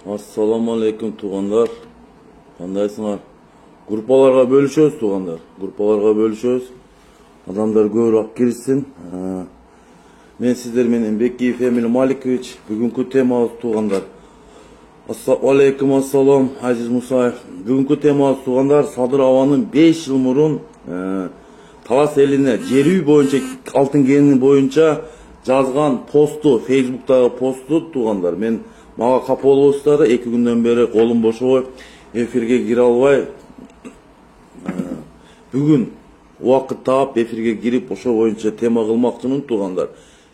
Assalamu alaikum tuğanlar. Qandaysыңар? Gruppalarga bölüşөбүz tuğanlar. Gruppalarga bölüşөбүz. Adamlar көбүрөөк киришсин. Men sizler менен Бекиев Эмил Маликович. Бүгүнкү темабыз туğanlar. Алейкум ассалам, Азиз Мусаев. Бүгүнкү темабыз туğanlar Садыр Аванын 5 жыл мурун Талас элине жер үй боюнча алтын кенини боюнча жазган посту, Facebook'тагы посту туğanlar. Мен мага капа болуңуздар, 2 күндөн бери колум бошобой, эфирге кире албай. Бүгүн убакыт таап эфирге кирип ошо боюнча тема кылмакчымын туğanlar.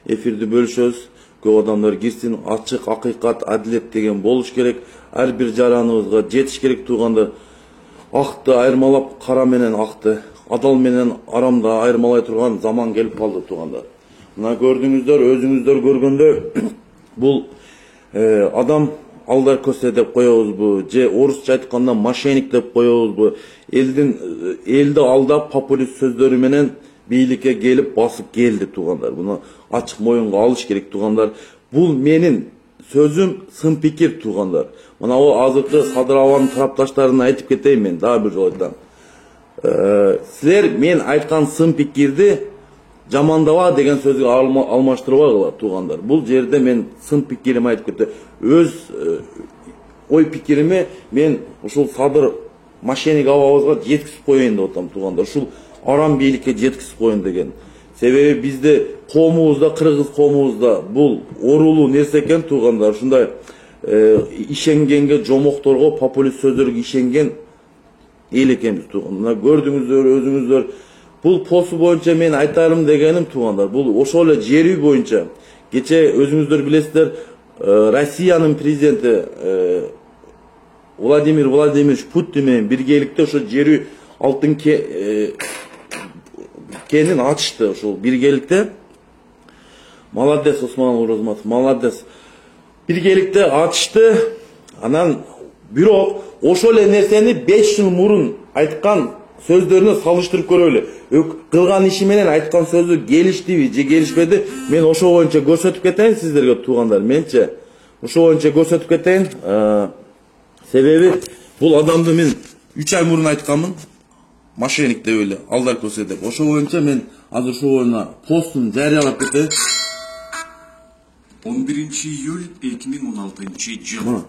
Эфирди бөлүшөбүз. Көп адамдар кирсин, ачык, акыйкат, адилет деген болуш керек. Ар бир жараныбызга жетиш керек туğanдар. Акты айырмалап, кара менен акты, адал менен арамды айырмалай турган заман келип калды туğanдар. Мына көрдүңүздөр, өзүңүздөр көргөндөй, бул адам алдар көсе деп коебузбу, же орусча айтканда мошенник деп коебузбу, элди алдап популист сөздөрү менен бийликке келип басып келди туğanдар. Буну ачык моюнга алыш керек туğanдар. Бул менин сөзүм, сын пикир туğanдар. Мына азыркы Садыр Аванын тарапташтарына айтып кетейин мен, дагы бир жолу айтам. Силер мен айткан сын пикирди жамандаба деген сөзгө алмаштырбагыла туğanдар. Бул жерде мен сын пикирими айтып кетти. Өз ой пикирими мен ушул Садыр мошенник абабызга жеткизип коеюн деп атам туğanдар. Ушул арам бийликке жеткизип коеюн деген. Себеби бизде коомубузда, кыргыз коомубузда бул орулуу нерсе экен туğanдар. Ушундай ишенгенге, жомокторго, популист сөздөргө ишенген эл экенбиз туğanдар. Көрдүңүздөр, өзүңүздөр. Бул посту боюнча мен айтарым дегеним туğanдар. Бул ошол эле жер үй боюнча. Кече өзүңүздөр билесиздер, Россиянын президенти Владимир Владимирович Путин менен биргеликте ошо жер үй алтын кенин ачышты ошол биргеликте. Молодец Осман Оразматов, молодец. Биргеликте ачышты. Анан бирок ошол эле нерсени 5 жыл мурун айткан сөздөрүнө салыштырып көрөлү. Кылган иши менен айткан сөзү келиштиби же келишпеди? Мен ошо боюнча көрсөтүп кетейин сиздерге туğanдар. Менче ошо боюнча көрсөтүп кетейин. Себеби бул адамды мен 3 ай мурун айтканмын. Мошенник деп эле, алдар көсе деп. Ошо боюнча мен азыр ошо боюна постун жарыялап кетейин. 11 июль 2016 жыл.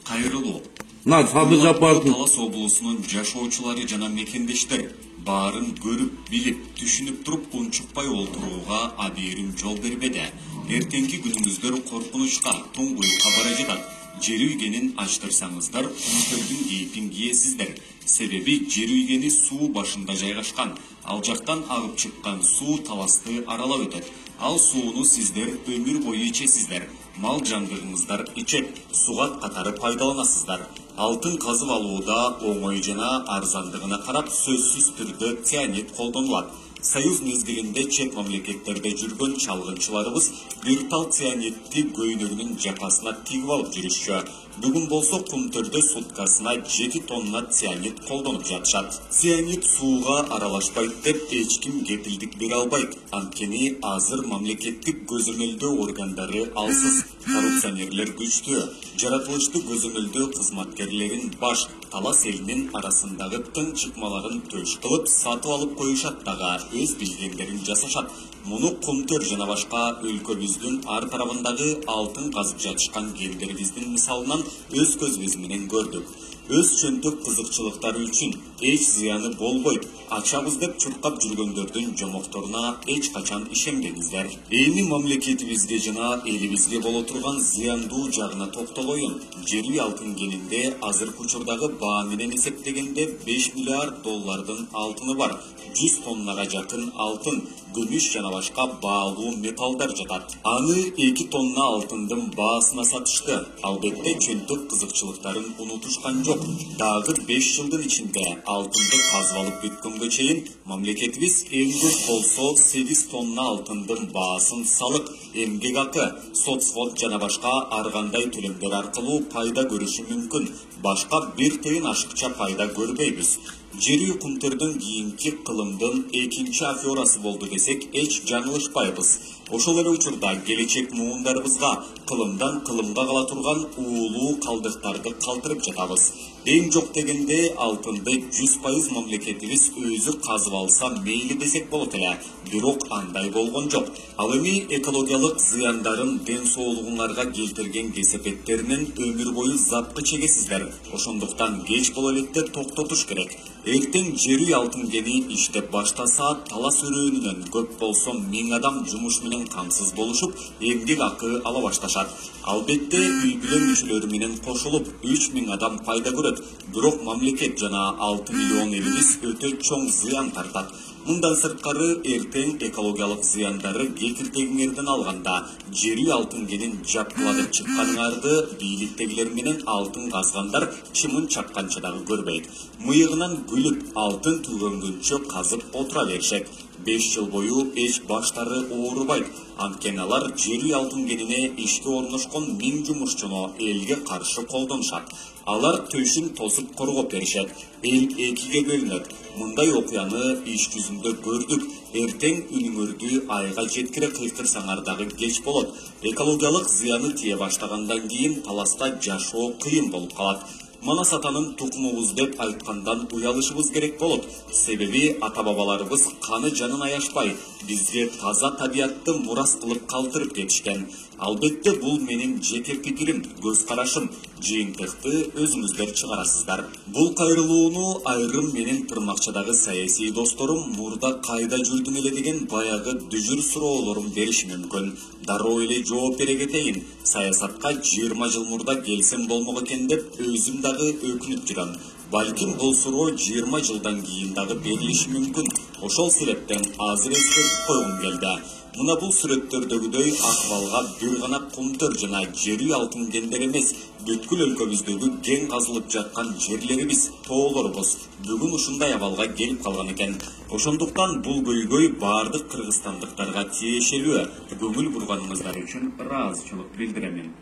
Кайрылуу. Садыр Жапаровдун Талас облусунун жашоочулары жана мекендештер баарын көрүп, билип, түшүнүп туруп унчукпай олтурууга абийирим жол бербеди. Эртеңки күнүңүздөр коркунучка, туңгуюкка бара жатат. Жер үйгенин ачтырсаңыздар, күндөрдүн кейпин кийесиздер. Себеби жер үйгени суу башында жайгашкан. Ал жактан агып чыккан суу таласты аралап өтөт. Ал сууну сиздер өмүр бою ичесиздер. Мал жандыгыңыздар ичет, сугат катары пайдаланасыздар. Алтын казып алууда оңой жана арзандыгына карап сөзсүз түрдө цианид колдонулат. Союз мезгилинде чет мамлекеттерде жүргөн чалгынчыларыбыз бир тал цианидти көйнөгүнүн жакасына тигип алып жүрүшчү. Бүгүн болсо Кумтөрдө суткасына 7 тонна цианид колдонуп жатышат. Цианид сууга аралашпайт деп эч ким кепилдик бере албайт. Анткени азыр мамлекеттик көзөмөлдөө органдары алсыз, коррупционерлер күчтүү. Жаратылышты көзөмөлдөө кызматкерлерин баш Талас элинин арасындагы тың чыкмаларын төш кылып сатып алып коюшат дагы өз билгендерин жасашат. Муну Кумтөр жана башка өлкөбүздүн ар тарабындагы алтын казып жатышкан кендерибиздин мисалынан өз көзүбүз менен көрдүк. Өз чөнтөк кызыкчылыктары үчүн эч зыяны болбойт. Ачабыз деп чуркап жүргөндөрдүн жомокторуна эч качан ишенбеңиздер. Эми мамлекетибизге жана элибизге боло турган зыяндуу жагына токтолоюн. Жер үй алтын кенинде азыркы учурдагы баа менен эсептегенде 5 миллиард доллардын алтыны бар. 100 тоннага жакын алтын, күмүш жана башка баалуу металлдар жатат. Аны 2 тонна алтындын баасына сатышты. Албетте чөнтөк кызыкчылыктарын унутушкан жок. Дагы 5 жылдын ичинде алтынды казып алып бүткөнгө чейин мамлекетибиз эң көп болсо 8 тонна алтындын баасын салык, эмгек акы, соцфонд жана башка ар кандай төлөмдөр аркылуу пайда көрүшү мүмкүн. Башка бир тыйын ашыкча пайда көрбөйбүз. Жер үй Кумтөрдөн кийинки кылымдын экинчи аферасы болду десек эч жаңылышпайбыз. Ошол эле учурда келечек муундарыбызга кылымдан кылымга кала турган уулуу калдыктарды калтырып жатабыз. Эң жок дегенде алтынды 100% мамлекетибиз өзү казып алса мейли десек болот эле. Бирок андай болгон жок. Ал эми экологиялык зыяндарын ден соолугуңарга келтирген кесепеттеринен өмүр бою запкы чегесиздер. Ошондуктан кеч боло электе токтотуш керек. Эртең жер үй алтын кени иштеп баштаса, талас өрөөнүнөн көп болсо 1000 адам жумуш менен камсыз болушуп, эмгек акы ала башташат. Албетте үй бүлө мүчөлөрү менен кошулуп 3000 адам пайда көрөт. Бирок мамлекет жана 6 миллион элибиз өтө чоң зыян тартат. Мындан сырткары эртең экологиялык зыяндары кекиртегиңерден алганда жер үй алтын кенин жапкыла деп чыкканыңарды бийликтегилер менен алтын казгандар чымын чапканча дагы көрбөйт. Мыйыгынан күлүп алтын түгөнгөнчө казып отура беришет. 5 жыл бою эч баштары оорубайт. Анткени алар жер үй алтын кенине ишке орношкон 1000 жумушчуну элге каршы колдонушат. Алар төшүн тосуп коргоп беришет. Эл экиге бөлүнөт. Мындай окуяны иш жүзүндө көрдүк. Эртең үнүңөрдү айга жеткире кыйкырсаңар дагы кеч болот. Экологиялык зыяны тие баштагандан кийин таласта жашоо кыйын болуп калат. Манас атанын тукумубуз деп айткандан уялышыбыз керек болот. Себеби ата-бабаларыбыз каны жанын аяшпай, бизге таза табиятты мурас кылып калтырып кетишкен. Албетте бул менин жеке пикирим, көз карашым. Жыйынтыкты өзүңүздөр чыгарасыздар. Бул кайрылууну айрым менин тырмакчадагы саясий досторум мурда кайда жүрдүң эле деген баягы дүжүр суроолорун бериши мүмкүн. Дароо эле жооп бере кетейин. Саясатка 20 жыл мурда келсем болмок экен деп өзүм дагы өкүнүп жүрөм. Балким бул суроо 20 жылдан кийин дагы берилиши мүмкүн. Ошол себептен азыр эскертип койгум келди. Мына бул сүрөттөрдөгүдөй акыбалга бир гана кумтөр жана жер үй алтын кендер эмес, бүткүл өлкөбүздөгү кен казылып жаткан жерлерибиз, тоолорубуз бүгүн ушундай абалга келип калган экен. Ошондуктан бул көйгөй бардык кыргызстандыктарга тиешелүү. Көңүл бурганыңыздар үчүн ыраазычылык билдирем.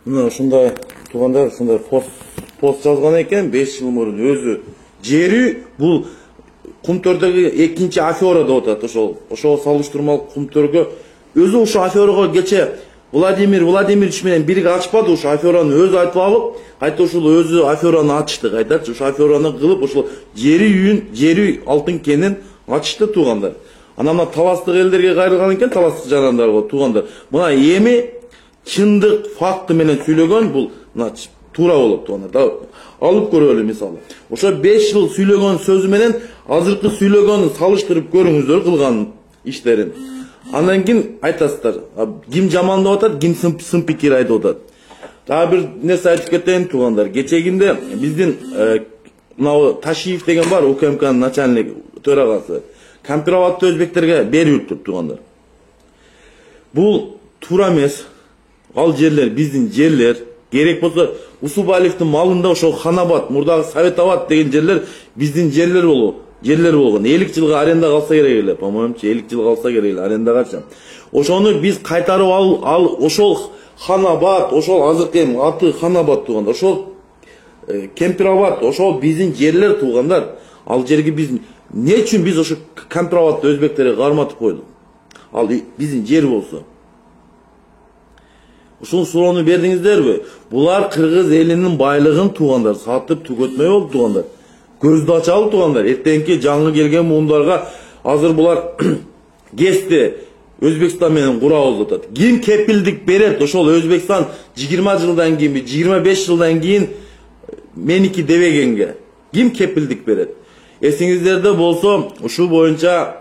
Мына ушундай туугандар ушундай пост жазган экен 5 жыл мурун өзү. Жер үй бул кумтөрдөгү экинчи афера деп атат. Ошол салыштырмалык кумтөргө өзү ошо аферага кече Владимир Владимирович менен бирге ачпады, ошо афераны өзү айтып алып, кайта ошол өзү афераны ачты, кайтачы ошо афераны кылып, ошол жер үй алтын кенин ачты туугандар. Анан мына таластык элдерге кайрылган экен, таластык жанандарга туугандар. Мына эми чындык факты менен сүйлөгөн бул мына туура болот туугандар. Алып көрөлү мисалы. Ошо 5 жыл сүйлөгөн сөзү менен азыркы сүйлөгөнүн салыштырып көрүңүздөр кылган иштерин. Андан кийин айтасыздар, ким жамандап атат, ким сын пикир айтып атат. Дагы бир нерсе айтып кетейин туугандар. Кечегинде биздин мына Ташиев деген бар, УКМКнын начальник төрагасы. Кампироватты өзбектерге бериптир туугандар. Бул туура эмес. Ал жерлер биздин жерлер. Керек болсо Усубалиевдин малында ошол Ханабад, мурдагы Советабад деген жерлер биздин жерлер болгон. 50 жылга аренда калса керек эле, по-моему, 50 жыл калса керек эле арендагачы. Ошону биз кайтарып ал ошол Ханабад, ошол азыркы аты Ханабад туугандар. Ошол Кемпироват, ошол биздин жерлер туугандар. Ал жерге биз эмне үчүн биз ошо Кемпироватты өзбектерге карматып койдук? Ал биздин жер болсо. Ушул суроону бердиңиздерби? Булар кыргыз элинин байлыгын туугандар сатып түгөтмөй болду туугандар. Көздү ачалы туугандар. Эртеңки жаңы келген муундарга азыр булар кести Өзбекстан менен курабыз атат. Ким кепилдик берет ошол Өзбекстан 20 жылдан кийин, 25 жылдан кийин меники дебегенге? Ким кепилдик берет? Эсиңиздерде болсо, ушул боюнча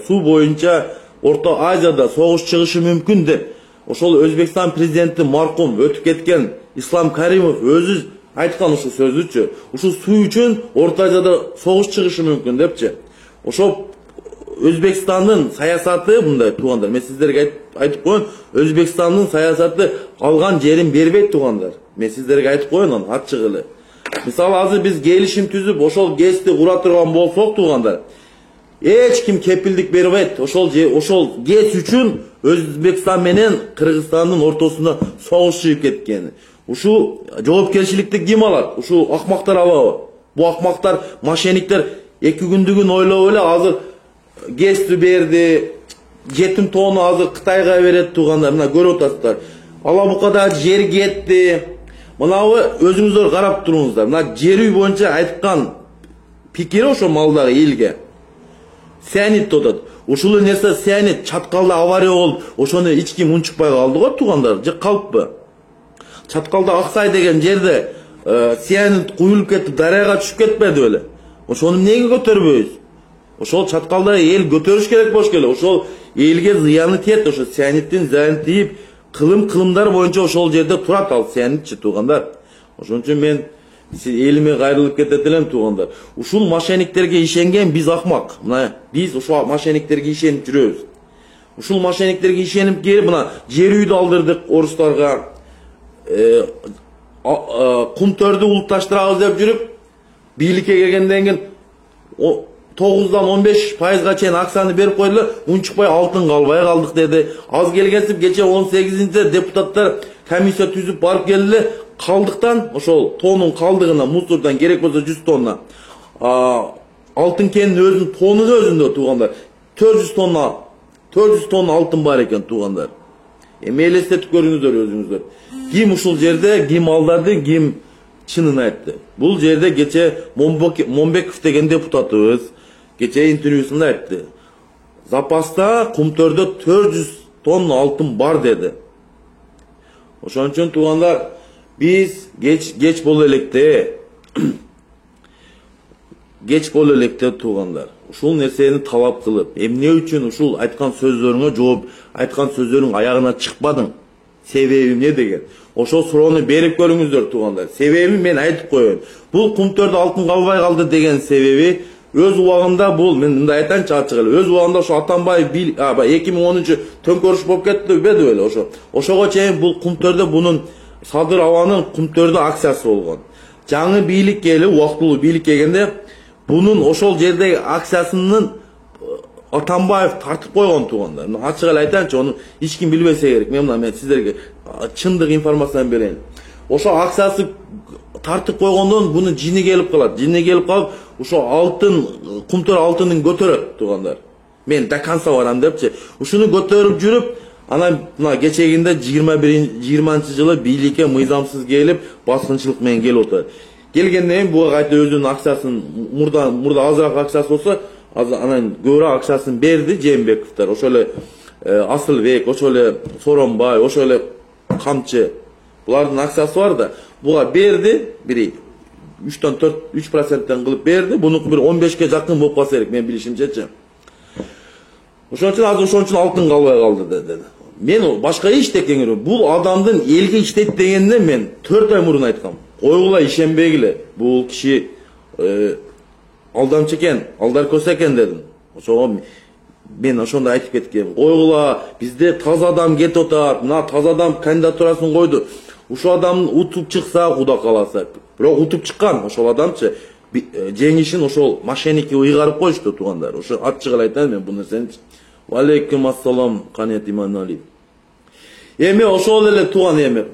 суу боюнча Орто Азияда согуш чыгышы мүмкүн деп ошол Өзбекстан президенти маркум өтүп кеткен Ислам Каримов өзү айткан ушул сөзүчү. Ушул суу үчүн Орто Азияда согуш чыгышы мүмкүн депчи. Ошол Өзбекстандын саясаты мындай туугандар. Мен сиздерге айтып коеюн, Өзбекстандын саясаты алган жерин бербейт туугандар. Мен сиздерге айтып коеюн, ачык эле. Мисалы азыр биз келишим түзүп, ошол ГЭСти кура турган болсок туугандар, эч ким кепилдик бербейт. Ошол ГЭС үчүн Өзбекстан менен Кыргызстандын ортосунда согуш чыгып кеткен. Ушул жоопкерчиликти ким алат? Ушул акмактар алабы? Бу акмактар, мошенниктер 2 күндүгүн ойлоп эле азыр Гесті берді, жетім тонну азыр Қытайға берет туғандар, мына көріп отырсыздар. Алабұқада жер кетті. Мынауы өзіңіздер қарап тұрыңыздар. Мына жер үй бойынша айтқан пикері ошо малдағы елге. Сәнет отады. Ошол нерсе сәнет чаткалда авария болуп, ошону эч ким унчукпай калды го туугандар. Же калыппы? Чаткалда Аксай деген жерде сәнет куюлуп кетип, дарыяга түшүп кетпеди беле. Ошону эмнеге көтөрбөйбүз? Ошол чаткалда эл көтөрүш керек болуш керек. Ошол элге зыяны тиет, ошо сәнеттин зыяны тийип, кылымдар боюнча ошол жерде турат ал сәнетчи туугандар. Ошон үчүн мен элиме кайрылып кетет элем туугандар. Ушул мошенниктерге ишенген биз акмак. Мына биз ушул мошенниктерге ишенип жүрөбүз. Ушул мошенниктерге ишенип келип, мына жер үйдү алдырдык орустарга, кумтөрдү улутташтырабыз деп жүрүп, бийликке келгенден кийин 9-дан 15%га чейин акцияны берип койдулар, унчукпай алтын калбай калдык деди. Аз келгенсип кече 18-нче депутаттар комиссия түзүп барып келди. Калдыктан, ошол тонун калдыгына, мусордан керек болсо 100 тонна. Алтын кенин өзүнүн тонунун өзүндө туугандар 400 тонна алтын бар экен туугандар. Эми элестетип көрүңүздөр өзүңүздөр. Ким ушул жерде, ким алдады, ким чынын айтты. Бул жерде кече Момбеков деген депутатыбыз кече интервьюсунда айтты. Запаста кумтөрдө 400 тонна алтын бар деди. Ошон үчүн туугандар, биз geç боло электе туугандар. Ушул нерсени талап кылып, эмне үчүн ушул айткан сөздөрүңө жооп, айткан сөздөрүң аягына чыкпадың? Себеби эмне деген? Ошол суроону берип көрүңүздөр туугандар. Себеби мен айтып коеюн. Бул кумтөрдө алтын калбай калды деген себеби өз убагында бул, мен мындай айтайынчы ачык эле, өз убагында ошо Атамбаев 2010 төңкөрүш болуп кетти беле ошо. Ошого чейин бул кумтөрдө бунун Садыр Аванын кумтөрдө акциясы болгон. Жаңы бийлик келип, убактылуу бийлик келгенде бунун ошол жердеги акциясынын Атамбаев тартып койгон туугандар. Ачык эле айтайынчы, аны эч ким билбесе керек. Мен сиздерге чындык информацияны берейин. Ошо акциясы тартып койгондон буну жини келип калат. Жини келип калып, ошо алтын, кумтөр алтынын көтөрөт туугандар. Мен до конца барам депчи. Ушуну көтөрүп жүрүп, анан мына кечегинде 20-жылы бийликке мыйзамсыз келип, баскынчылык менен келип отурат. Келгенден кийин буга кайта өзүнүн акчасын, мурда азыраак акчасы болсо, анан көбүрөөк акчасын берди Жээнбековдор. Ошо эле Асылбек, ошо эле Соронбай, ошо эле Камчы. Булардын акчасы бар да, буга берди, бири 3-тен 3%тен кылып берди. Бунуку бир 15ке жакын болуп калса керек, мен билишимчечи. Ошон үчүн азыр ошон үчүн алтын калбай калды деди. Мен башка иштеккен көрөм. Бул адамдын элге иштейт дегенине мен 4 ай мурун айткам. Койгула, ишенбегиле. Бул киши алдамчы экен, алдар көз экен дедим. Ошого мен ошондой айтып кеткем. Койгула, бизде таза адам кетип атат. Мына таза адам кандидатурасын койду. Ушул адам утуп чыкса, Куда каласа. Бирок утуп чыккан ошол адамчы жеңишин ошол мошенникке ыйгарып коюшту туугандар. Ошо ачык эле айтайын мен бул нерсени. Алейкум ассалам, Канет Иманалиев. Эми ошол эле тууган эми.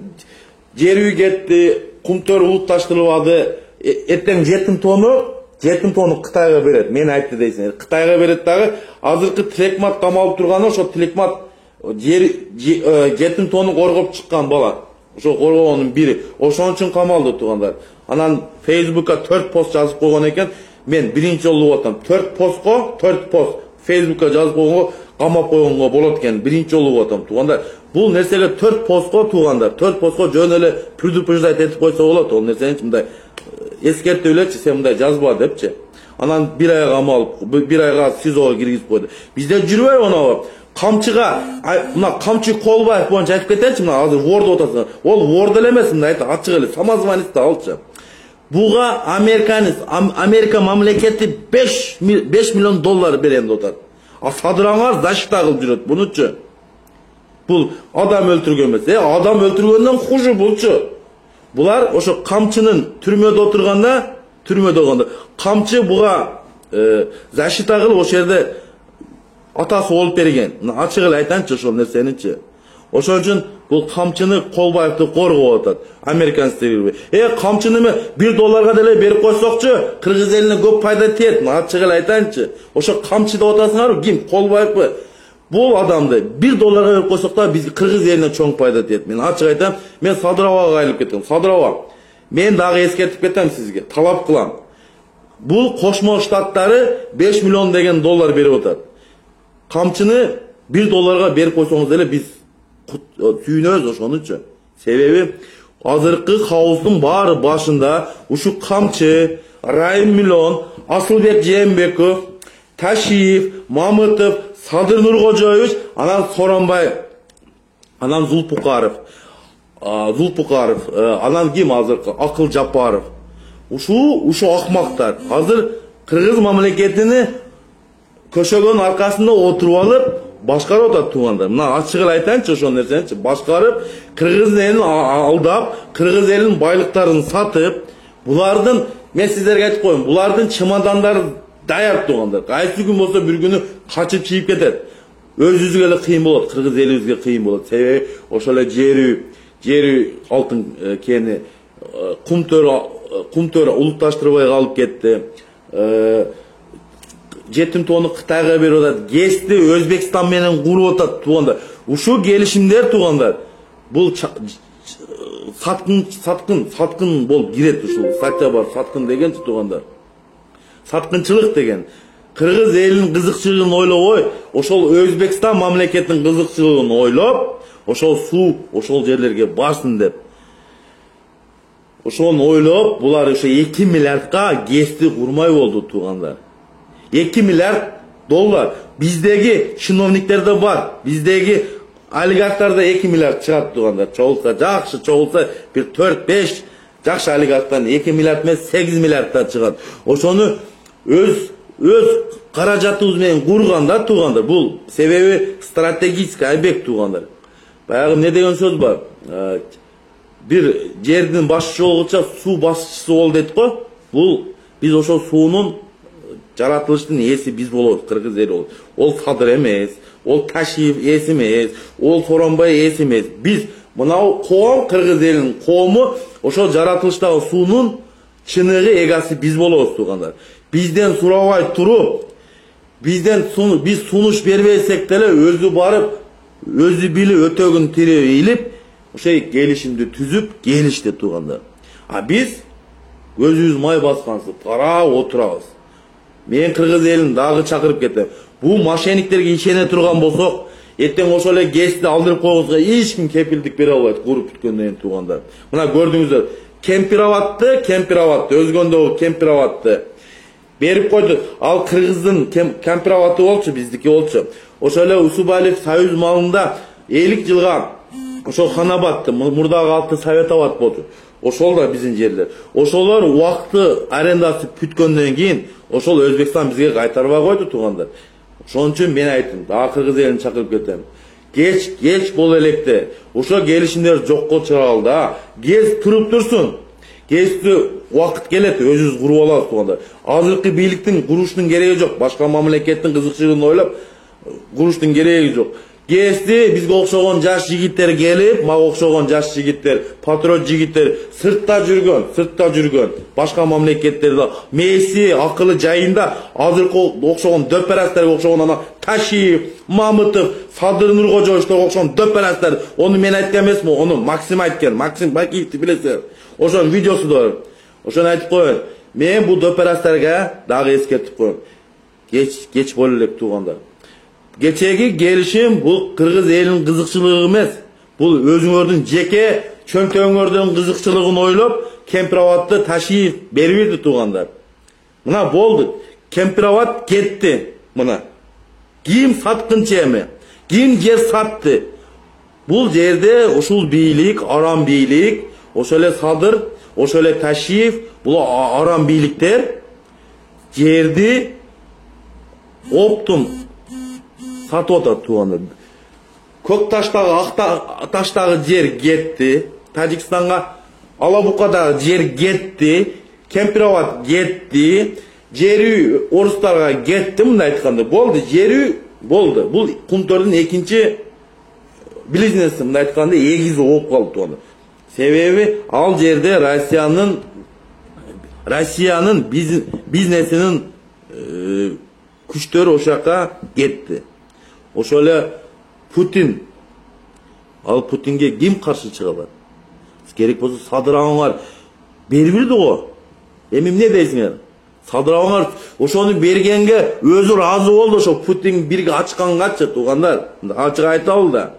Жер үй кетти, кумтөр улутташтырылбады. Эртең жетим тонну Кытайга берет. Мен айтты дейсиң. Кытайга берет дагы. Азыркы Тилекмат камалып турганы ошо Тилекмат жетим тонну коргоп чыккан бала. Ошо коргоонун бири. Ошон үчүн камалды туугандар. Анан Facebook'a 4 пост жазып койгон экен. Мен биринчи жолу атам. 4 пост Facebook'a жазып койгонго камап койгонго болот экен. Биринчи жолу атам туугандар. Бул нерсеге 4 постко туугандар. 4 постко жөн эле предупреждать этип койсо болот. Ол нерсени мындай эскертип элечи, сен мындай жазба депчи. Анан 1 ай камалып, 1 айга СИЗОго киргизип койду. Бизде жүрбөйбү анау? Камчыга, мына Камчы Колбаев боюнча айтып кетечи, мына азыр ворд отасың. Ол ворд эле эмес, мындай ачык эле самозванецти алчы. Буга Америка мамлекети 5 миллион доллар берем деп атат. А Садыраңар защита кылып жүрөт бунучу. Бул адам өлтүргөн эмес. Адам өлтүргөндөн хуже булчу. Булар ошо Камчынын түрмөдө отурганда, Камчы буга защита кылып ошол жерде атасы болуп берген. Ачык эле айтайынчы ошол нерсеничи. Ошон үчүн бул камчыны Колбаевди коргоп атат. Американецтер gibi. Камчыны эме $1 деле берип койсокчу, Кыргыз элине көп пайда тиет. Ачык эле айтайынчы. Ошо камчы деп атасыңарбы? Ким? Колбаевбы? Бул адамды $1 берип койсок да биз Кыргыз элине чоң пайда тиет. Мен ачык айтам, мен Садыровага кайрылып кетем. Садырова. Мен дагы эскертип кетем сизге. Талап кылам. Бул Кошмо Штаттары 5 миллион деген доллар берип атат. Камчыны $1 берип койсоңуз деле биз сүйүнөбүз ошонучу. Себеби азыркы хаостун баары башында ушу камчы, Райым Миллон, Асылбек Жээнбеков, Ташиев, Мамытов, Садыр Нуркожоевич, анан Соронбай, анан Зулпукаров, анан ким азыркы? Акыл Жапаров. Ушу акмактар азыр Кыргыз мамлекетини көшөгөнүн аркасында отуруп алып башкарып атат туугандар. Мына ачык эле айтайынчы ошол нерсени башкарып, Кыргыз элин алдап, Кыргыз элинин байлыктарын сатып, булардын мен сиздерге айтып коеюн, булардын чемодандары даяр туугандар. Кайсы күн болсо бир күнү качып чыгып кетет. Өзүбүзгө эле кыйын болот, Кыргыз элибизге кыйын болот. Себеби ошол эле жери алтын кени Кумтөр улутташтырбай калып кетти. Жетим тоону Кытайга берип атат. ГЭСти Өзбекстан менен куруп атат туугандар. Ушул келишимдер туугандар. Бул саткын болуп кирет ушул. Статья бар, саткын дегенчи туугандар. Саткынчылык деген. Кыргыз элинин кызыкчылыгын ойлобой, ошол Өзбекстан мамлекетинин кызыкчылыгын ойлоп, ошол суу, ошол жерлерге барсын деп. Ошону ойлоп, булар ошо 2 миллиардка ГЭСти курмай болду туугандар. 2 миллиард доллар. Биздеги чиновниктерде бар. Биздеги олигархтарда 2 миллиард чыгат туугандар. Чогулса жакшы, чогулса бир 4-5 жакшы олигархтан 2 миллиард эмес 8 миллиардтан чыгат. Ошону өз каражатыбыз менен курганда туугандар. Бул себеби стратегический объект туугандар. Баягы эмне деген сөз бар? Бир жердин башчысы болгуча суу башчысы бол дейт го. Бул биз ошол суунун жаратылыштын ээси биз болобуз, Кыргыз эли болобуз. Ол Садыр эмес, ол Ташиев ээси эмес, ол Соронбай ээси эмес. Биз мынау коом, Кыргыз элинин коому ошол жаратылыштагы суунун чыныгы эгасы биз болобуз туугандар. Бизден сурабай туруп, биз сунуш бербесек деле өзү барып, өзү билип өтөгүн тирип илип, ошой келишимди түзүп, келишти туугандар. А биз көзүбүз май баскансып карап отурабыз. Мен Кыргыз элин дагы чакырып кетем. Бул мошенниктерге ишене турган болсок, эртең ошол эле ГЭСти алдырып койгузга эч ким кепилдик бере албайт, куруп бүткөндөн кийин туугандар. Мына көрдүңүздөр, кемпироватты, өзгөндөгү кемпироватты берип койду. Ал Кыргыздын кемпироваты болчу, биздики болчу. Ошол эле Усубалиев Союз малында 50 жылга ошол Ханабатты, мурдагы аты Советабад болчу. Ошол да биздин жерлер. Ошолор убакты арендасы бүткөндөн кийин ошол Өзбекстан бизге кайтарбай койду туугандар. Ошон үчүн мен айттым, дагы Кыргыз элин чакырып кетем. Кеч боло электе ошо келишимдер жокко чыгаралы да. ГЭС туруп турсун. ГЭСти убакыт келет, өзүбүз куруп алабыз туугандар. Азыркы бийликтин куруштун кереги жок. Башка мамлекеттин кызыкчылыгын ойлоп куруштун кереги жок. ГЭСти бизге окшогон жаш жигиттер келип, мага окшогон жаш жигиттер, патриот жигиттер сыртта жүргөн. Башка мамлекеттерде мээси, акылы жайында азыркы окшогон дөперастерге окшогон ана Ташиев, Мамытов, Садыр Нуркожоевичтерге окшогон дөперастер. Ону мен айткан эмесмин, ону Максим айткан. Максим Бакиевди билесиз. Ошонун видеосу да бар. Ошону айтып коеюн. Мен бул дөперастерге дагы эскертип коеюн. Кеч боло элек туугандар. Geçegi gelişim bu Kırgız elinin kızıkçılığı emez. Bu özüңөрдүн жеке çöntөңөрдүн kızıkçılığını oylop Kempirovatты Taşiyev beribirdi tuğanlar. Mına boldu. Kempirovat ketti. Mına. Kim satkınçı emi? Kim yer sattı? Bu yerde oşul beylik, aram beylik, oşöyle Sadır, oşöyle Taşiyev, bu aram beylikler yerdi optum satып атат туғандар. Көк таштагы, ак таштагы жер кетти. Тажикстанга, Алабукадагы жер кетти. Кемпироват кетти. Жери орустарга кетти, мындай айтканда. Болду, жери болду. Бул Кумтөрдүн экинчи билесиңерби, мындай айтканда эгиз болуп калды туугандар. Себеби ал жерде Россиянын бизнесинин күчтөрү ошол жака кетти. Ошол эле Путин, ал Путинге ким каршы чыга алат? Керек болсо садырабаңар бербирди го. Эми эмне дейсиңер? Садырабаңар ошону бергенге өзү разы болду, ошо Путин бирге ачкангачы туугандар. Ачык айтабыл да.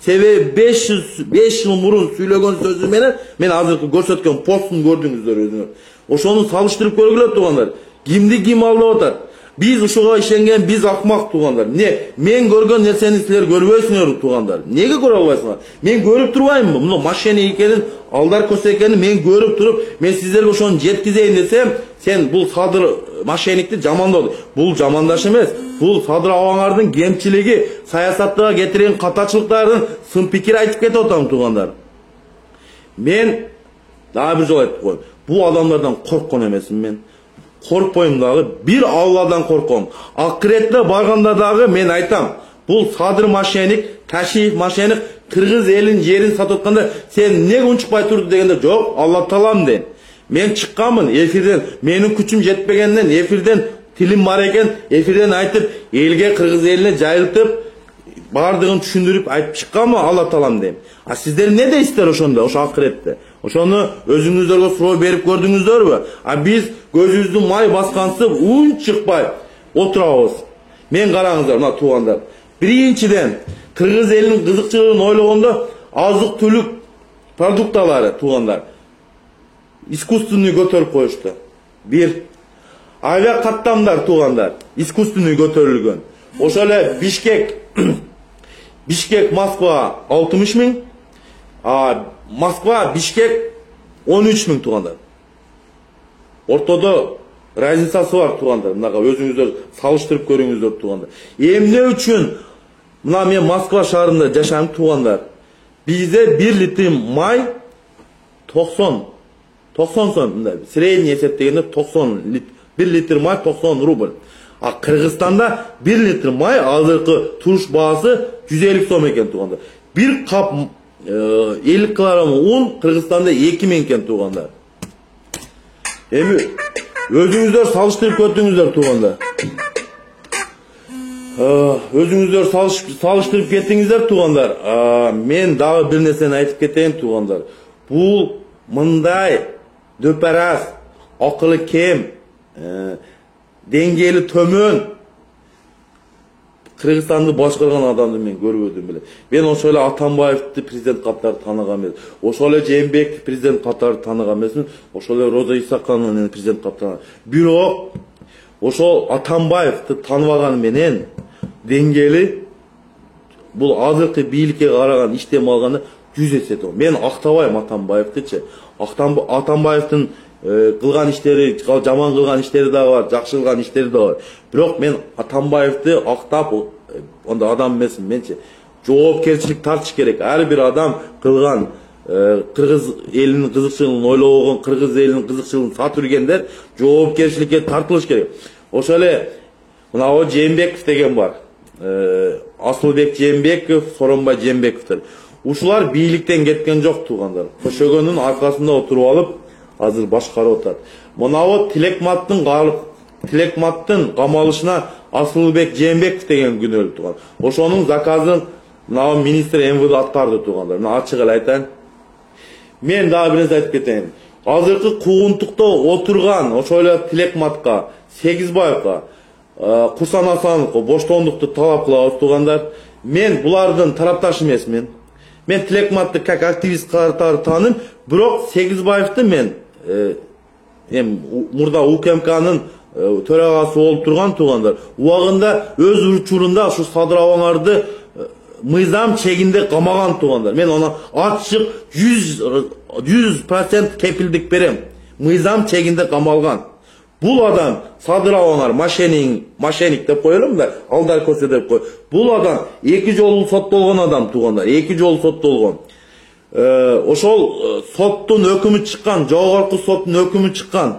Себеби 5 жыл мурун сүйлөгөн сөзү менен мен азыркы көрсөткөн постун көрдүңүздөр өзүңөр. Ошону салыштырып көргүлө туугандар. Кимди ким алдап атат? Biz uşuğa işengen biz akmak tuğanlar. Ne? Men görgön nerseni sizler görбөйсүңөр tuğanlar. Nege göre albaysыңар? Men görüp turbayım mı? Bunu maşeni ekenin, aldar köse ekenin men görüp turup, men sizlerge ошону жеткизейин desem, sen bul sadır maşenikti jamandadın. Bul jamandaş emес. Bul sadır abаңардын кемчилиги, саясаттага кетирген катачылыктардын сын пикир айтып кетип атам туğanlar. Men daha bir жол айтып коеюн. Bu adamlardan korkкон эмесмин men. Korkpoyum dağı, bir Allah'dan korkom. Akiretте barganda dağı men aytam. Bul sadır maşenik, taşif maşenik, Kırgız elin yerin satıtkanda sen ne unçukpay turdu degende yok, Allah talam den. Men çıkkamın efirden, menin küçüm jetpegenden, efirden tilim var eken, efirden aytıp, elge Kırgız eline jayıltıp, bardığın düşündürüp aytıp çıkkamı Allah talam den. A sizler ne de ister oşonda, oşo akirette? Oşonu özüңүздөргө суроо берип көрдүңүздөрбү? А биз көзүбүздү май баскансып ун чыкпай отурабыз. Мен караңыздар, мына туугандар. Биринчиден, Кыргыз элинин кызыкчылыгын ойлогондо азык түлүк продукталары туугандар искусственный көтөрүп коюшту. Бир, авиа каттамдар туугандар искусственный көтөрүлгөн. Ошол эле Бишкек Москва 60 миң, Moskva, Bishkek 13 ming tuğanlar. Ortada razницасы var tuğanlar. Mınaqa özüңүздөр salıştırıp көрүңүздөр tuğanlar. Emne üçün mına men Moskva şaharında yaşayım tuğanlar. Bizde 1 litr may 90 son. Sredний eseptegende 90 1 litr may 90 rubl. A Kırgızstanda 1 litr may azırkı turuş bağısı 150 som eken tuğanlar. Bir kap 50 kilogram un Kırgızstanda 2 ming eкен tuğanlar. Emi özüңүздөр salıştırıp kötüңүzдөр tuğanlar. Özüңүzдөр salıştırıp kettiңиздер tuğanlar. Men dagы bir nersени aytıp keteyim tuğanlar. Bu mындай döperas, akılı kem, dengeli tömön Kırgızstan'da başkargan adamdı men görüp bile. Ben ошол эле Атамбаевди президент катары тааныган эмес. Ошол эле Жээнбековди президент катары тааныган эмесмин. Ошол эле Роза Исаканованы президент катары. Бирок ошол Атамбаевди тааныбаган менен деңгели бул азыркы бийликке караган иштем алганда 100 эсе чоң. Мен актабайм Атамбаевдичи. Атамбаевдин кылган иштери, жаман кылган иштери да бар, жакшы кылган иштери да бар. Бирок мен Атамбаевди актап, онда адам эмесмин менчи. Жоопкерчилик тартыш керек. Ар бир адам кылган Кыргыз элинин кызыкчылыгын ойлогон, Кыргыз элинин кызыкчылыгын сатып жүргендер жоопкерчиликке тартылыш керек. Ошол эле мына о Жээнбеков деген бар. Асылбек Жээнбеков, Соронбай Жээнбековдор. Ушулар бийликтен кеткен жок тугандар. Көшөгөнүн аркасында отуруп алып азыр башкарып атат. Мынау Тилекматтын камалышына Асылбек Жээнбеков деген күнөөлүү туган. Ошонун заказын мынау министр МВД аткарды тугандар. Мына ачык эле айтайын. Мен дагы бир нерсе айтып кетейин. Азыркы куугунтукта отурган ошол эле Тилекматка, Сегизбаевга, Курсан Асановго боштондукту талап кылабыз тугандар. Мен булардын тарапташы эмесмин. Мен Тилекматты как активист катары тааныйм, бирок Сегизбаевди мен мурда УКМКнын төрагасы болуп турган тугандар. Убагында өз учурунда ушу Садыр Абаңарды мыйзам чегинде камаган тугандар. Мен аны ачык 100% кепилдик берем. Мыйзам чегинде камалган. Бул адам Садыр Абаңар мошенник деп коелум да, алдар көсө деп кой. Бул адам 2 жолу соттолгон адам тугандар. 2 жолу соттолгон. Ошол соттун өкүмү чыккан, жогорку соттун өкүмү чыккан.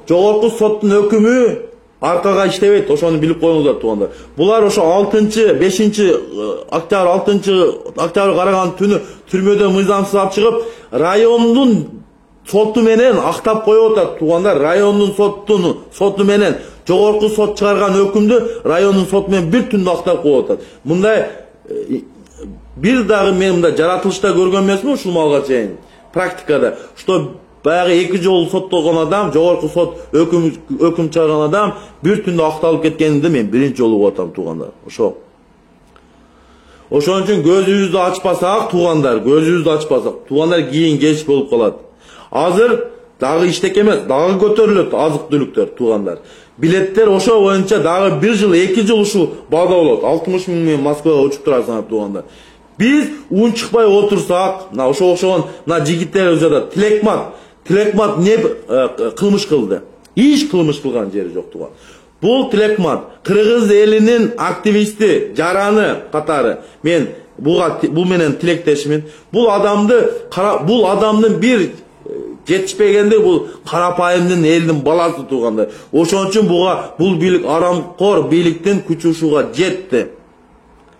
Жогорку соттун өкүмү Аркага иштебейт, ошону билип коюңуздар туугандар. Булар ошо 5 октябрь караган түнү түрмөдөн мыйзамсыз алып чыгып, райондун соту менен актап коюп атат туугандар. Райондун соту менен жогорку сот чыгарган өкүмдү райондун соту менен бир түндө актап коюп атат. Мындай бир дагы мен мындай жаратылышта көргөн эмесмин ушул малга чейин. Практикада, что баягы 2 жолу соттолгон адам, жогорку сот өкүм чыгарган адам бир түндө акталып кеткенинди мен биринчи жолу угуп атам туугандар. Ошон үчүн көзүбүздү ачпасак туугандар кийин кеч болуп калат. Азыр дагы иштек эмес, дагы көтөрүлөт азык түлүктөр туугандар. Билеттер ошо боюнча дагы 1 жыл, 2 жыл ушул баада болот. 60 000 менен Москвага учуп турасыңар туугандар. Биз унчукпай отурсак, мына ошо окшогон мына жигиттер өзү Тилекмат не кылмыш кылды? Иш кылмыш кылган жери жок тууган. Бул Тилекмат Кыргыз элинин активисти, жараны катары. Мен бул менен тилектешмин. Бул адамдын бир жетишпегенди бул карапайымдын элдин баласы туугандар. Ошон үчүн бул бийлик арамкор бийликтин күчү ушуга жетти.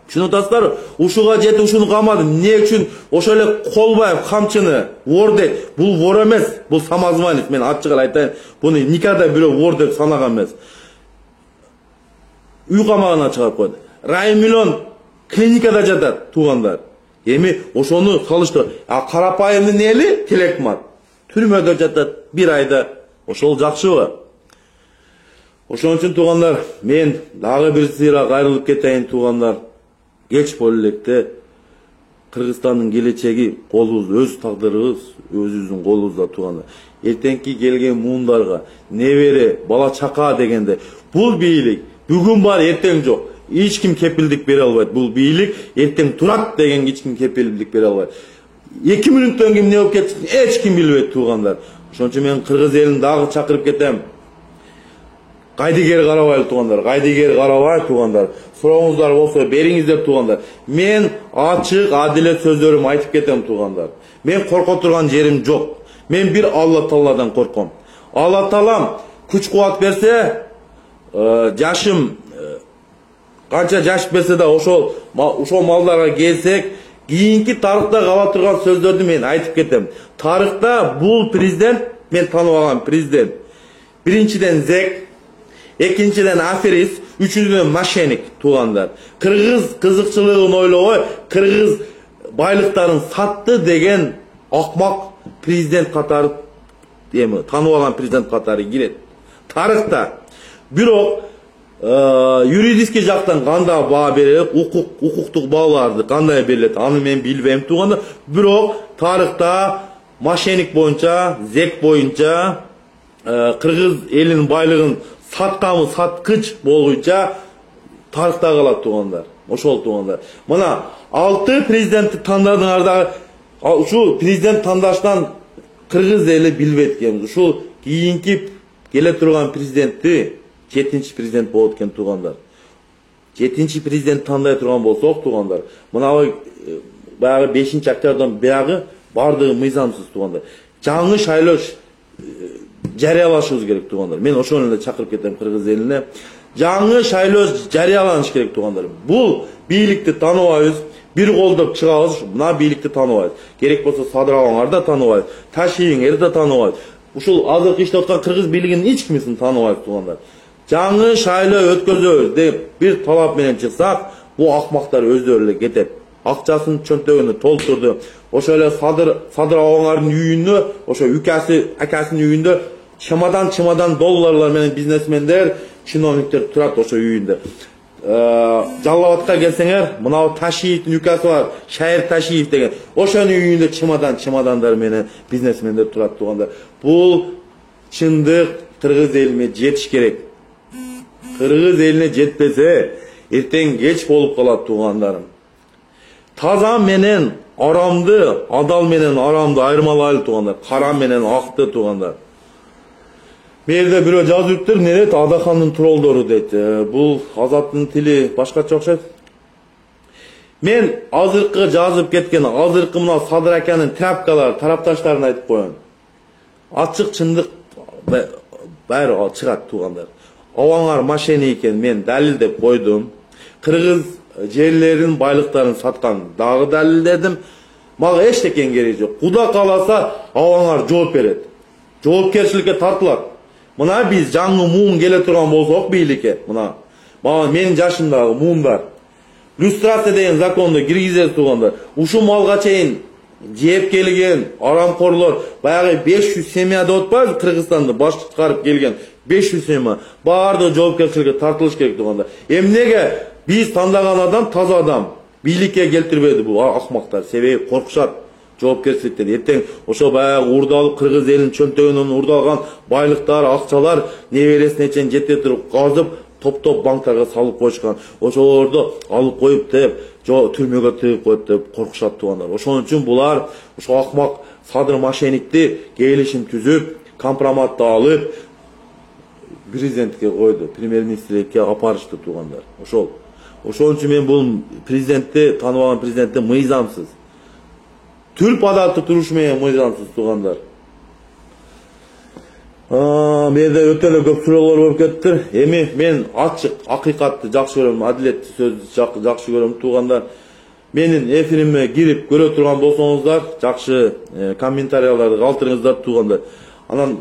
Шуну атасыздар, ушуга жети, ушуну камады. Эмне үчүн ошо эле Колбаев камчыны вор дейт? Бул вор эмес, бул самозванец. Мен ачык эле айтайын, буну никогда бирөө вор деп санаган эмес. Үй камагына чыгарып койду. Раймиллион клиникада жатат туугандар. Эми ошону салыштыр. Карапайымдын эли Тилекмат түрмөдө жатат 1 айда. Ошол жакшыбы? Ошон үчүн туугандар, мен дагы бир сыйра кайрылып кетейин туугандар. Geç bollekte Kırgızstan'ın geleceği kolumuz, öz takdırımız, özümüzün kolumuzda tuğanlar. Ertenki gelgen muğunlarga, nevere, bala çaka degende, bul biyilik, bugün var erten yok. Hiç kim kepildik beri albaydı. Bul biyilik, erten turat degen hiç kim kepildik beri albaydı. 2 minuttan kim ne olup ketsin, hiç kim bilbeydi tuğanlar. Şonun için ben Kırgız elini dağı çakırıp ketem. Кайдыгер карабайлы туугандар, кайдыгер карабай туугандар. Сурооңуздар болсо бериңиздер туугандар. Мен ачык, адилет сөздөрүм айтып кетем туугандар. Мен корко турган жерим жок. Мен бир Алла Тааладан корком. Алла Таалам күч кубат берсе, жашым канча жаш берсе да ошол малдарга келсек, кийинки тарыхта кала турган сөздөрдү мен айтып кетем. Тарыхта бул президент, мен таанып алган президент. Биринчиден зек, экинчиден аферист, үчүнчүдөн мошенник туугандар. Кыргыз кызыкчылыгын ойлобой, кыргыз байлыктарын сатты деген акмак президент катары таанып алган президент катары кирет. Тарыхта. Бирок юридический жактан кандай баа берилет, укуктук бааларды кандай берилет, аны мен билбейм туугандар. Бирок тарыхта мошенник боюнча, зек боюнча кыргыз элинин байлыгын саткамы саткыч болуйча тарыхта калат туугандар. Ошол туугандар. Мына 6 президентти тандадыңар дагы ушул президент тандаштан кыргыз эли билбейт экен. Ушул кийинки келе турган президентти 7-чи президент болот экен туугандар. 7-чи президент тандай турган болсок туугандар. Мына баягы 5-октябрдан баягы бардыгы мыйзамсыз туугандар. Жаңы шайлоо жарыялашыбыз керек туугандар. Мен ошону эле чакырып кетем кыргыз элине. Жаңы шайлоо жарыяланыш керек туугандар. Бул бийликти тааныбайбыз, бир колдоп чыгабыз, мына бийликти тааныбайбыз. Керек болсо Садыраваңар да тааныбайбыз, Ташиңер да тааныбайбыз. Ушул азыркы иштеп аткан кыргыз бийлигинин эч кимисин тааныбайбыз туугандар. Жаңы шайлоо өткөзөбүз деп бир талап менен чыксак, бул акмактар өздөрү эле кетет. Акчасын чөнтөгүнө толтурду. Ошо эле Садыраваңардын үйүнө, ошо акасынын үйүндө чемодан долларлар менен бизнесмендер, чиновниктер турат ошо үйүндө. Жалал Абадка келсеңер, мына Ташиевдин укасы бар, Шайыр Ташиев деген. Ошонун үйүндө чемодандар менен бизнесмендер турат туугандар. Бул чындык кыргыз элине жетиш керек. Кыргыз элине жетпесе, эртең кеч болуп калат туугандарым. Таза менен арамды, адал менен арамды айырмалайлы туугандар. Кара менен акты туугандар. Мерде бирөө жазып не дейт? Адахандын тролдору дейт. Бул Азаттын тили башкача окшойт. Мен азыркы жазып кеткен, азыркы мына Садыр аканын трапкалары, тарапташтарын айтып коеюн. Ачык чындык баары чыгат туугандар. Awаңар мошенник экен, мен далилдеп койдум. Кыргыз жерлерин, байлыктарын саткан дагы далилдедим. Мага эчтекен кереги жок. Куда кааласа awаңар жооп берет. Жоопкерчиликке тартылат. Мына биз жаңы муун келе турган болсок бийликке, мына менин жашымдагы муундар люстрация деген законду киргизет тугандар. Ушу малга чейин жеп келген арамкорлор баягы 500 семья деп атпайбы, Кыргызстанды баш чыгарып келген 500 семья баардыгы жоопкерчиликке тартылыш керек тугандар. Эмнеге биз тандаган адам таза адам бийликке келтирбеди бул акмактар? Себеби коркушат жоопкерчиликтен. Эртең ошо баягы урдалып кыргыз элинин чөнтөгүнөн урдалган байлыктар, акчалар небересине чейин жете туруп казып топ банктарга салып коюшкан. Ошолорду алып коюп деп, түрмөгө тыгып коюп деп коркушат тугандар. Ошон үчүн булар ошо акмак садыр мошенникти келишим түзүп, компроматты алып президентке койду, премьер-министрликке апарышты тугандар. Ошон үчүн мен бул президентти, тааныбаган президентти мыйзамсыз, түрп адатты туруш менен мыйзамсыз тугандар. Менде өтө эле көп суроолор болуп кетти. Эми мен ачык, акыйкатты жакшы көрөм, адилеттүү сөздү жакшы көрөм тугандар. Менин эфириме кирип көрө турган болсоңуздар, жакшы комментарияларды калтырыңыздар тугандар. Анан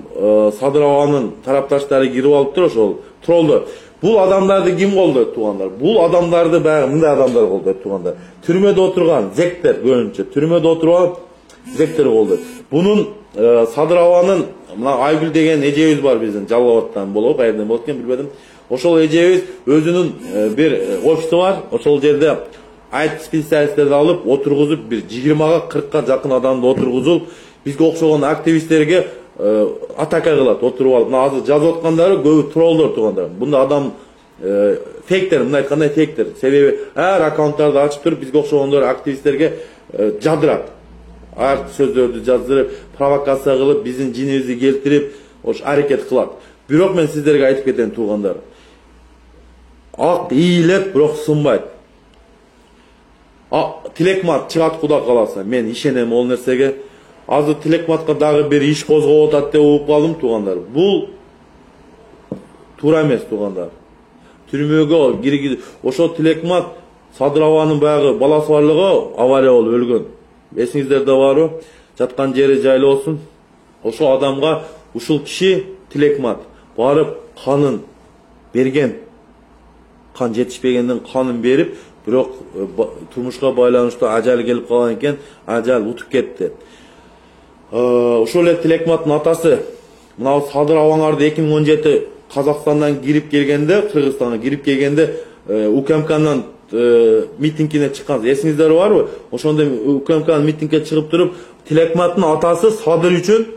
Садыр Абанын тарапташтары кирип алыптыр, ошол троллдор. Бул адамдарды ким колдойт тугандар? Бул адамдарды баягы мындай адамдар колдойт тугандар. Түрмөдө отурган зектер, көбүнчө түрмөдө отурган зектер колдойт. Бунун Садыр Абанын мына Айгүл деген эжебиз бар биздин Жалал Абадтан болобу, кайерден болот экен билбедим. Ошол эжебиз өзүнүн бир офиси бар. Ошол жерде айт специалисттерди алып отургузуп, бир 20-га 40-ка жакын адамды отургузуп, бизге окшогон активисттерге атака кылат, отуруп алып. Мына азыр жазып аткандары көбү троллдор тугандар. Бунда адам фейктер, мындай айткандай фейктер. Себеби ар аккаунттарды ачып туруп бизге окшогондор активисттерге жадырат. Ар сөздөрдү жаздырып, провокация кылып, биздин жинибизди келтирип, аракет кылат. Бирок мен сиздерге айтып кетем тугандар. Ак ийилет, бирок сынбайт. Тилекмат чыгат куда каласа. Мен ишенем ол нерсеге. Азыр Тилекматка дагы бир иш козгоп атат деп угуп калдым тугандар. Бул туура эмес тугандар. Түрмөгө киргизип, ошо Тилекмат Садыр Абанын баягы баласы барлыгы авария болуп өлгөн. Эсиңиздерде барбы? Жаткан жери жайлы болсун. Ошо адамга ушул киши Тилекмат барып канын берген. Кан жетишпегенден канын берип, бирок турмушка байланыштуу ажал келип калган экен, ажал утуп кетти. Ошол эле Тилекматтын атасы мына Садыр Абаңарды 2017 Казакстандан кирип келгенде, Кыргызстанга кирип келгенде УКМКнын митингине чыккан. Эсиңиздер барбы? Ошондо УКМКнын митингге чыгып туруп, Тилекматтын атасы Садыр үчүн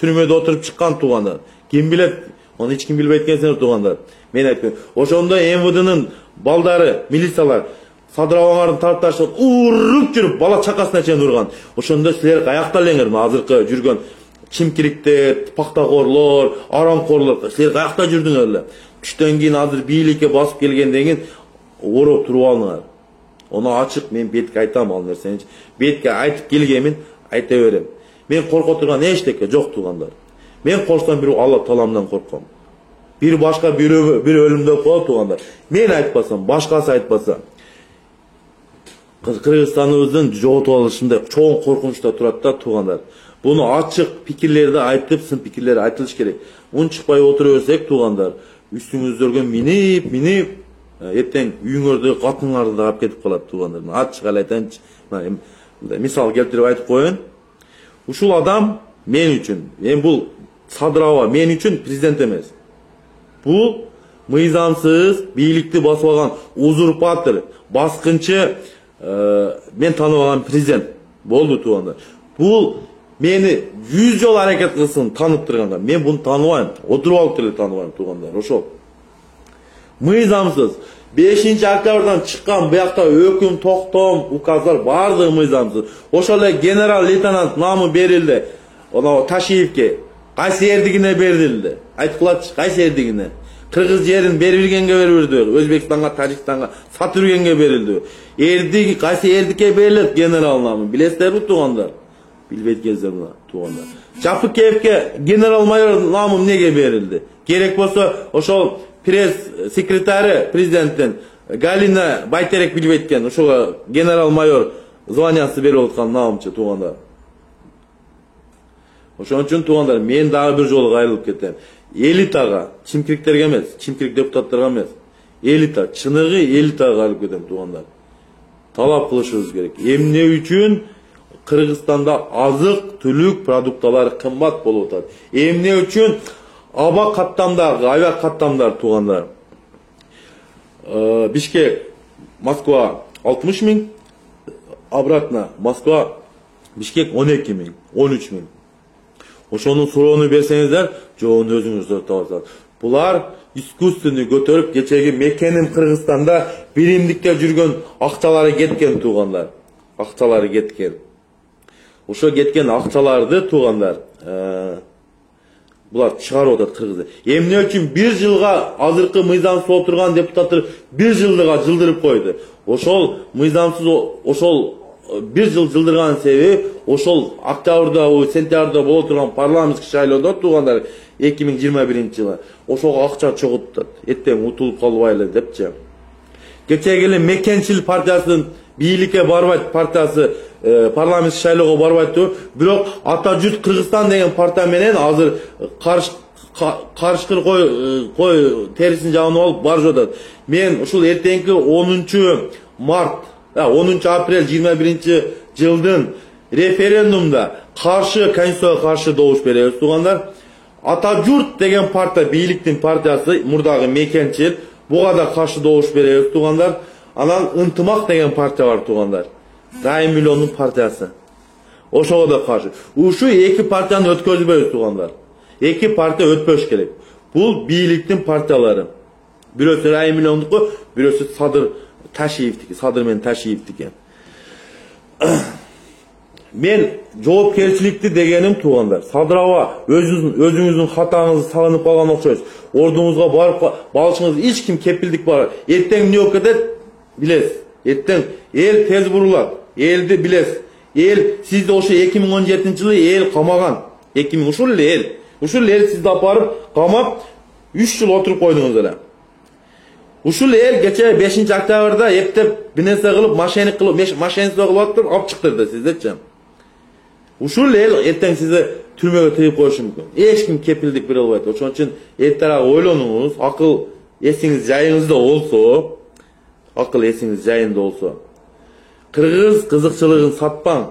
түрмөдө отуруп чыккан тугандар. Ким билет? Аны эч ким билбейт экенсиңер тугандар. Мен айтпайм. Ошондо МВДнын балдары, милициялар Садыр Абаңардын тарапташы уруп жүрүп бала чакасына чейин урган. Ошондо силер каякта элеңер? Азыркы жүргөн чимкириктер, пактакорлор, арамкорлор, силер каякта жүрдүңөр эле? Түштөн кийин азыр бийликке басып келгенден кийин ороп туруп алыңар. Оны ачык мен бетке айтам ал нерсени. Бетке айтып келгенмин, айта берем. Мен корко турган эчтеке жок тугандар. Мен корксом бир Алла Тааламдан корком. Бир башка бир өлүмдөн коет тугандар. Мен айтпасам, башкасы айтпаса, Кыргызстаныбыздын жоготуп алышында чоң коркунучта турат да тугандар. Буну ачык пикирлерди айтып, сын пикирлер айтылыш керек. Унчукпай отура берсек тугандар, үстүңүздөргө минип эртең үйүңөрдө катыңарды да алып кетип калат тугандар. Ачык эле айтайынчы. Мисал келтирип айтып коеюн. Ушул адам мен үчүн, бул Садыр Аба мен үчүн президент эмес. Бул мыйзамсыз бийликти басып алган узурпатор, баскынчы мен тааныбаган президент болду тугандар. Бул мени 100 жол аракет кылсын таныптырганга, мен буну тааныбайм. Отуруп алып деле тааныбайм тугандар. Ошол мыйзамсыз 5-октябрдан чыккан буякта өкүм, токтом, указдар бардыгы мыйзамсыз. Ошол эле генерал-лейтенант намы берилди. Ono Ташиевке кайсы эрдигине берилди? Айткылачы, кайсы эрдигине? Кыргыз жерин берип бергенге берилди, Өзбекстанга, Тажикстанга сатып бергенге берилди. Эрдиги кайсы эрдикке берилет генерал намы? Билесиздерби тугандар? Билбейткенсиздер мына туугандар. Жапыкеевке генерал-майор намы эмнеге берилди? Керек болсо ошол пресс секретары президенттен Галина Байтерек билбейт экен, ошого генерал-майор званиясы берип аткан намчы туугандар. Ошон үчүн туугандар, мен дагы бир жолу кайрылып кетем. Элитага, чимкириктерге эмес, чимкирик депутаттарга эмес. Элита, чыныгы элитага кайрылып кетем туугандар. Талап кылышыбыз керек. Эмне үчүн Кыргызстанда азык-түлүк продукталары кымбат болуп атат? Эмне үчүн аба каттамдагы, авиа каттамдар туугандар? Бишкек, Москва 60 000, обратно Москва, Бишкек 12 000, 13 000. Ошонун суроону берсеңиздер, жоонун өзүңүздөр табасыздар. Булар искусственный көтөрүп, кечеги мекеним Кыргызстанда биримдикте жүргөн акчалары кеткен туугандар. Акчалары кеткен. Ошо кеткен акчаларды туугандар, булар чыгарып атат Кыргызда. Эмне үчүн бир жылга азыркы мыйзамсыз отурган депутаттар бир жылдыга жылдырып койду. Ошол мыйзамсыз ошол бир жыл жылдырган себеби ошол октябрда, сентябрда боло турган парламенттик шайлоодо туугандар 2021-жылы ошого акча чогултат. Эттең утулуп калбайлы депчи. Кечеги эле Мекенчил партиясынын бийликке барбайт партиясы парламенттик шайлоого барбайт, бирок Ата Жүт Кыргызстан деген партия менен азыр карышкыр кой терисин жабынып алып барып жатат. Мен ушул эртеңки 10 март 10 апрель 21-жылдын референдумда каршы, конституцияга каршы добуш беребиз туугандар. Ата Журт деген партия, бийликтин партиясы, мурдагы Мекенчил, буга да каршы добуш беребиз туугандар. Анан Ынтымак деген партия бар туугандар. Дайым миллиондун партиясы. Ошого да каршы. Ушу эки партияны өткөзбөйбүз туугандар. Эки партия өтпөш керек. Бул бийликтин партиялары. Бирөөсү Дайым миллиондуку, бирөөсү Садыр Ташиевдики, Садыр менен Ташиевдики. Мен жоопкерчиликти дегеним туугандар. Садыраба өзүңүздүн хатаңызды сагынып калган окшойсуз. Ордуңузга барып балышыңыз эч ким кепилдик бар. Эртең эмне болуп кетет? Билесиз. Эртең эл тез бурулат. Элди билесиз. Эл сизди ошо 2017-жылы эл камаган. 2000 ушул эле эл. Ушул эл сизди алып камап 3 жыл отуруп койдуңуз эле. Ушул эл кече 5-октябрда эптеп бинесе кылып, мошенничество кылып атып алып чыктырды сиздечи. Ушул эл эртең сизди түрмөгө тыгып коюшу мүмкүн. Эч ким кепилдик бере албайт. Ошон үчүн эртең ойлонуңуз, акыл эсиңиз жайыңызда болсо, Кыргыз кызыкчылыгын сатпаң.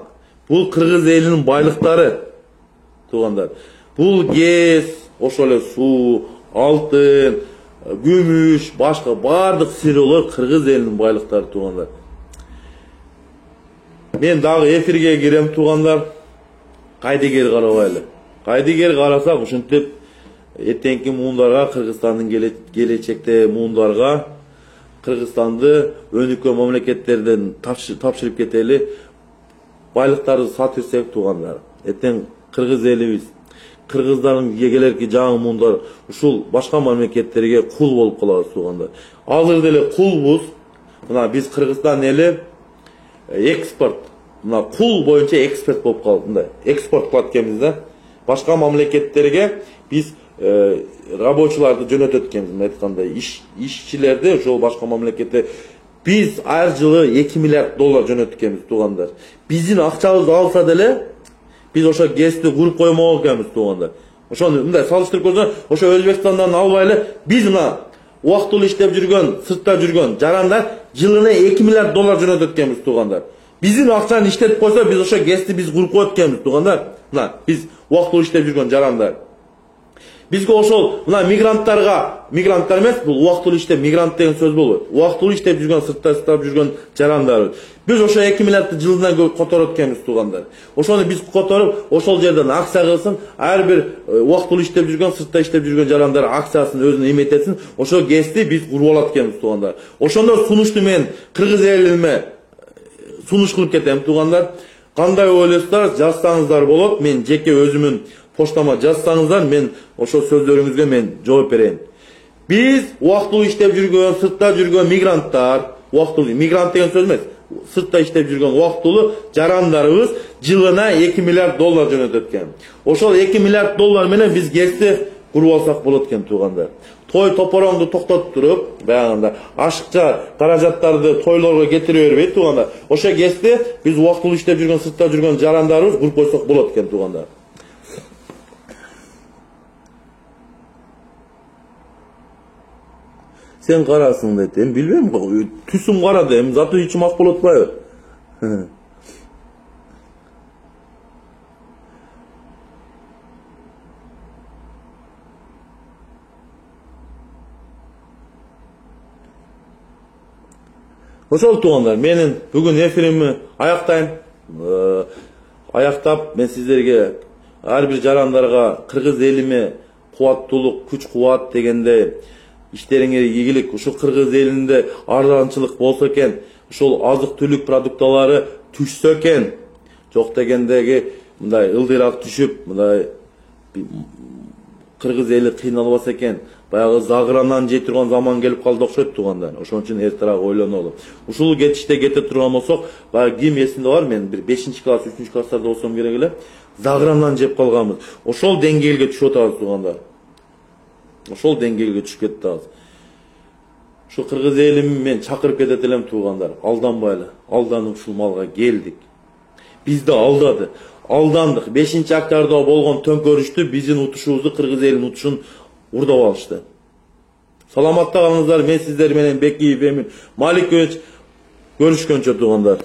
Бул Кыргыз элинин байлыктары туугандар. Бул гез, ошол эле суу, алтын, күмүш, башка бардык сыйроолор Кыргыз элинин байлыктары туугандар. Мен дагы эфирге кирем туугандар. Кайдыгер карабайлы. Кайдыгер карасак ушинтип эртеңки муундарга, Кыргызстандын келечекте муундарга Кыргызстанды өнүккөн мамлекеттерден тапшырып кетели, байлыктарды сатып берсек туугандар. Эртең Кыргыз элибиз, кыргыздардын келерки жаңы муундар ушул башка мамлекеттерге кул болуп калабыз туугандар. Азыр деле кулбуз. Мына биз Кыргызстан эли экспорт, мына кул боюнча эксперт болуп калды. Мындай экспорт кылат экенбиз да. Башка мамлекеттерге биз рабочыларды жөнөтөт экенбиз, айткандай ишчилерди ошол башка мамлекетте биз ар жылы 2 миллиард доллар жөнөтөт экенбиз туугандар. Биздин акчабызды алса деле биз ошо ГЭСти куруп коймок экенбиз туугандар. Ошону мындай салыштырып көрсөң, ошо Өзбекстандан албайлы биз мына убактылуу иштеп жүргөн, сыртта жүргөн жарандар жылына 2 миллиард доллар жөнөтөт экенбиз туугандар. Биздин акчаны иштетип койсо, биз ошо ГЭСти биз куруп коет экенбиз туугандар. Мына биз убактылуу иштеп жүргөн жарандар. Бизге ошол мына мигранттар эмес, бул убактылуу иштеп, мигрант деген сөз болбойт. Убактылуу иштеп жүргөн, сыртта иштеп жүргөн жарандар. Биз ошо 2 миллиардты жылдан которот экенбиз туугандар. Ошону биз которуп, ошол жерден акция кылсын, ар бир убактылуу иштеп жүргөн, сыртта иштеп жүргөн жарандар акциясын өзүнө эметесин, ошо ГЭСти биз куруп алат экенбиз туугандар. Ошондо сунушту мен Кыргыз элиме сунуш кылып кетем туугандар. Кандай ойлойсуздар, жазсаңыздар болот. Мен жеке өзүмүн поштама жазсаңыздар, мен ошол сөздөрүңүзгө мен жооп берейин. Биз убактылуу иштеп жүргөн, сыртта жүргөн мигранттар, убактылуу мигрант деген сөз эмес, сыртта иштеп жүргөн убактылуу жарандарыбыз жылына 2 миллиард доллар жөнөтөт экен. Ошол 2 миллиард доллар менен биз КЭСти куруп алсак болот экен туугандар. Той топороңду токтотуп туруп, баягында ашыкча каражаттарды тойлорго кетире бербейт туугандар. Ошо КЭСти биз убактылуу иштеп жүргөн сыртта жүргөн жарандарыбыз куруп койсок болот экен туугандар. Sen karasın dedi. Em bilmem. Tüsüm karadı. Em zaten içim ak bulut bayır. Ошол туугандар, менин бүгүн эфирimi аяктайм. Аяктап мен сиздерге ар бир жарандарга кыргыз элиме кубаттуулук, күч кубат дегенде işleriңер ийгилик, ушул кыргыз элинде арзанчылык болсо экен, ушул азык-түлүк продукталары түшсө экен, жок дегендеги мындай ылдыйраак түшүп, мындай кыргыз эли кыйналбаса экен, баягы загыранан жей турган заман келип калды окшойт туугандар. Ошон үчүн эртерээк ойлонолу. Ушул кетиште кете турган болсок, баягы ким эсинде бар, мен бир 5-класс, 3-класстарда болсом керек эле, загыранан жеп калганбыз. Ошол деңгээлге түшүп атабыз туугандар. Ошол деңгээлге түшүп кетти азыр. Ушул кыргыз элим мен чакырып кетет элем туугандар. Алданбайлы. Алданып ушул малга келдик. Бизди алдады. Алдандык. 5-октябрда болгон төңкөрүштү биздин утушубузду кыргыз элинин утушун урдап алышты. Саламатта калыңыздар. Мен сиздер менен Бекиев Эмин. Малик Көрүшкөнчө туугандар.